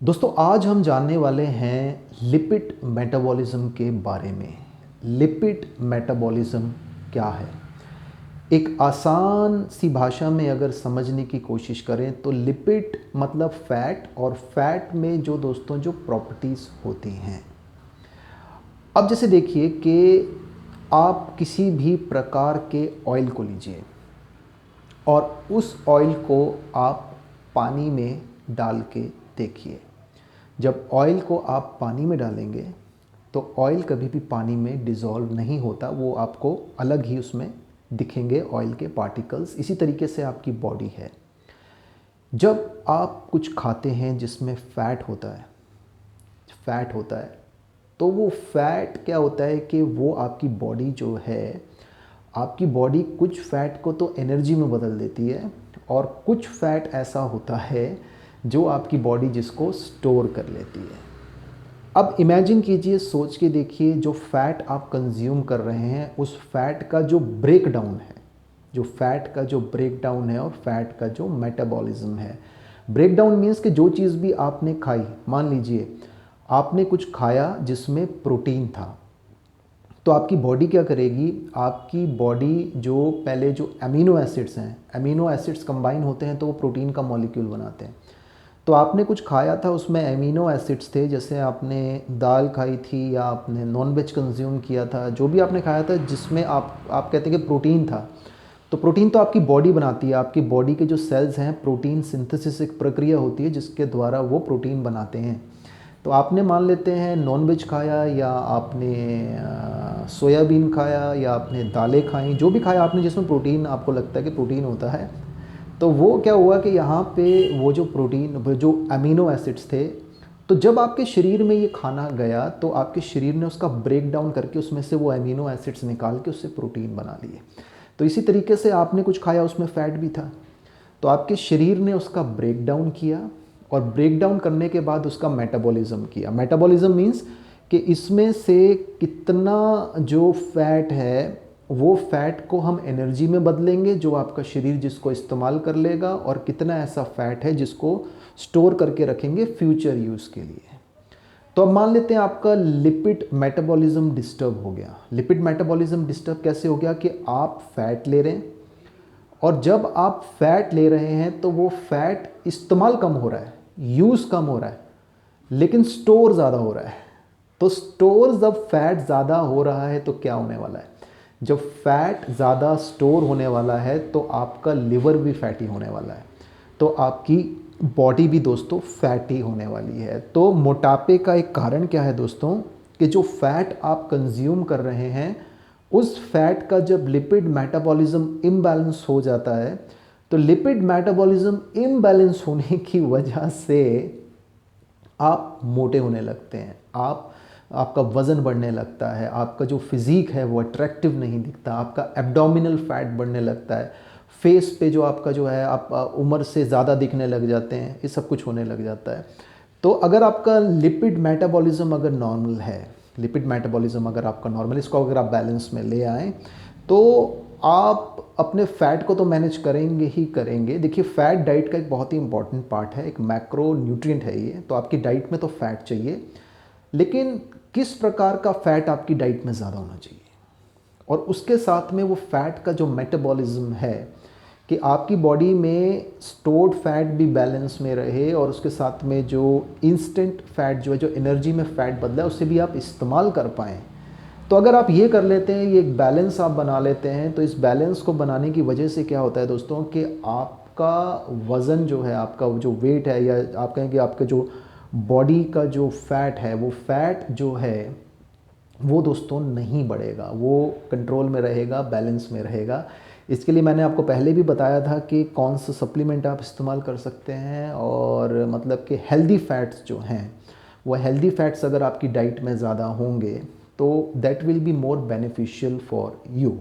दोस्तों आज हम जानने वाले हैं लिपिड मेटाबॉलिज्म के बारे में। लिपिड मेटाबॉलिज्म क्या है? एक आसान सी भाषा में अगर समझने की कोशिश करें तो लिपिड मतलब फैट, और फैट में जो दोस्तों जो प्रॉपर्टीज़ होती हैं। अब जैसे देखिए कि आप किसी भी प्रकार के ऑयल को लीजिए और उस ऑयल को आप पानी में डाल के देखिए। जब ऑयल को आप पानी में डालेंगे तो ऑयल कभी भी पानी में डिज़ोल्व नहीं होता, वो आपको अलग ही उसमें दिखेंगे ऑयल के पार्टिकल्स। इसी तरीके से आपकी बॉडी है। जब आप कुछ खाते हैं जिसमें फ़ैट होता है तो वो फ़ैट क्या होता है कि वो आपकी बॉडी जो है, आपकी बॉडी कुछ फ़ैट को तो एनर्जी में बदल देती है और कुछ फ़ैट ऐसा होता है जो आपकी बॉडी जिसको स्टोर कर लेती है। अब इमेजिन कीजिए, सोच के देखिए, जो फ़ैट आप कंज्यूम कर रहे हैं उस फ़ैट का जो ब्रेकडाउन है, और फ़ैट का जो मेटाबॉलिज्म है। ब्रेकडाउन मीन्स कि जो चीज़ भी आपने खाई, मान लीजिए आपने कुछ खाया जिसमें प्रोटीन था, तो आपकी बॉडी क्या करेगी? आपकी बॉडी जो पहले जो अमीनो एसिड्स कंबाइन होते हैं तो वो प्रोटीन का मॉलिक्यूल बनाते हैं। तो आपने कुछ खाया था, उसमें अमीनो एसिड्स थे, जैसे आपने दाल खाई थी या आपने नॉनवेज कंज्यूम किया था, जो भी आपने खाया था जिसमें आप कहते हैं कि प्रोटीन था। तो प्रोटीन तो आपकी बॉडी बनाती है। आपकी बॉडी के जो सेल्स हैं, प्रोटीन सिंथेसिस एक प्रक्रिया होती है जिसके द्वारा वो प्रोटीन बनाते हैं। तो आपने मान लेते हैं नॉनवेज खाया या आपने सोयाबीन खाया या आपने दालें खाई, जो भी खाया आपने जिसमें प्रोटीन आपको लगता है कि प्रोटीन होता है, तो वो क्या हुआ कि यहाँ पे वो जो अमीनो एसिड्स थे, तो जब आपके शरीर में ये खाना गया तो आपके शरीर ने उसका ब्रेक डाउन करके उसमें से वो अमीनो एसिड्स निकाल के उससे प्रोटीन बना लिए। तो इसी तरीके से आपने कुछ खाया, उसमें फ़ैट भी था, तो आपके शरीर ने उसका ब्रेक डाउन किया और ब्रेक डाउन करने के बाद उसका मेटाबॉलिज्म किया। मेटाबॉलिज्म मीन्स कि इसमें से कितना जो फ़ैट है वो फ़ैट को हम एनर्जी में बदलेंगे जो आपका शरीर जिसको इस्तेमाल कर लेगा, और कितना ऐसा फ़ैट है जिसको स्टोर करके रखेंगे फ्यूचर यूज़ के लिए। तो अब मान लेते हैं आपका लिपिड मेटाबॉलिज्म डिस्टर्ब हो गया। लिपिड मेटाबॉलिज्म डिस्टर्ब कैसे हो गया कि आप फ़ैट ले रहे हैं, और जब आप फ़ैट ले रहे हैं तो वो फ़ैट इस्तेमाल कम हो रहा है, यूज़ कम हो रहा है, लेकिन स्टोर ज़्यादा हो रहा है। तो स्टोर जब फैट ज़्यादा हो रहा है तो क्या होने वाला है? जब फैट ज़्यादा स्टोर होने वाला है तो आपका लिवर भी फैटी होने वाला है, तो आपकी बॉडी भी दोस्तों फैटी होने वाली है। तो मोटापे का एक कारण क्या है दोस्तों? कि जो फैट आप कंज्यूम कर रहे हैं उस फैट का जब लिपिड मेटाबॉलिज्म इम्बैलेंस हो जाता है, तो लिपिड मेटाबॉलिज्म इम्बैलेंस होने की वजह से आप मोटे होने लगते हैं, आपका वज़न बढ़ने लगता है, आपका जो फिज़ीक है वो अट्रैक्टिव नहीं दिखता, आपका एब्डोमिनल फैट बढ़ने लगता है, फेस पे जो आपका जो है आप उम्र से ज़्यादा दिखने लग जाते हैं, ये सब कुछ होने लग जाता है। तो अगर आपका लिपिड मेटाबॉलिज्म अगर नॉर्मल है, लिपिड मेटाबॉलिज्म अगर आपका नॉर्मल, इसको अगर आप बैलेंस में ले आएँ तो आप अपने फ़ैट को तो मैनेज करेंगे ही करेंगे। देखिए, फ़ैट डाइट का एक बहुत ही इंपॉर्टेंट पार्ट है, एक मैक्रो न्यूट्रिएंट है ये, तो आपकी डाइट में तो फ़ैट चाहिए, लेकिन किस प्रकार का फ़ैट आपकी डाइट में ज़्यादा होना चाहिए, और उसके साथ में वो फ़ैट का जो मेटाबॉलिज्म है कि आपकी बॉडी में स्टोर्ड फैट भी बैलेंस में रहे, और उसके साथ में जो इंस्टेंट फैट जो है, जो एनर्जी में फ़ैट बदला है, उसे भी आप इस्तेमाल कर पाएँ। तो अगर आप ये कर लेते हैं, ये एक बैलेंस आप बना लेते हैं, तो इस बैलेंस को बनाने की वजह से क्या होता है दोस्तों कि आपका वज़न जो है, आपका जो वेट है, या आप कहें कि आपका जो बॉडी का जो फ़ैट है, वो फ़ैट जो है वो दोस्तों नहीं बढ़ेगा, वो कंट्रोल में रहेगा, बैलेंस में रहेगा। इसके लिए मैंने आपको पहले भी बताया था कि कौन सा सप्लीमेंट आप इस्तेमाल कर सकते हैं, और मतलब कि हेल्दी फैट्स जो हैं, वो हेल्दी फैट्स अगर आपकी डाइट में ज़्यादा होंगे तो that will be more beneficial for you.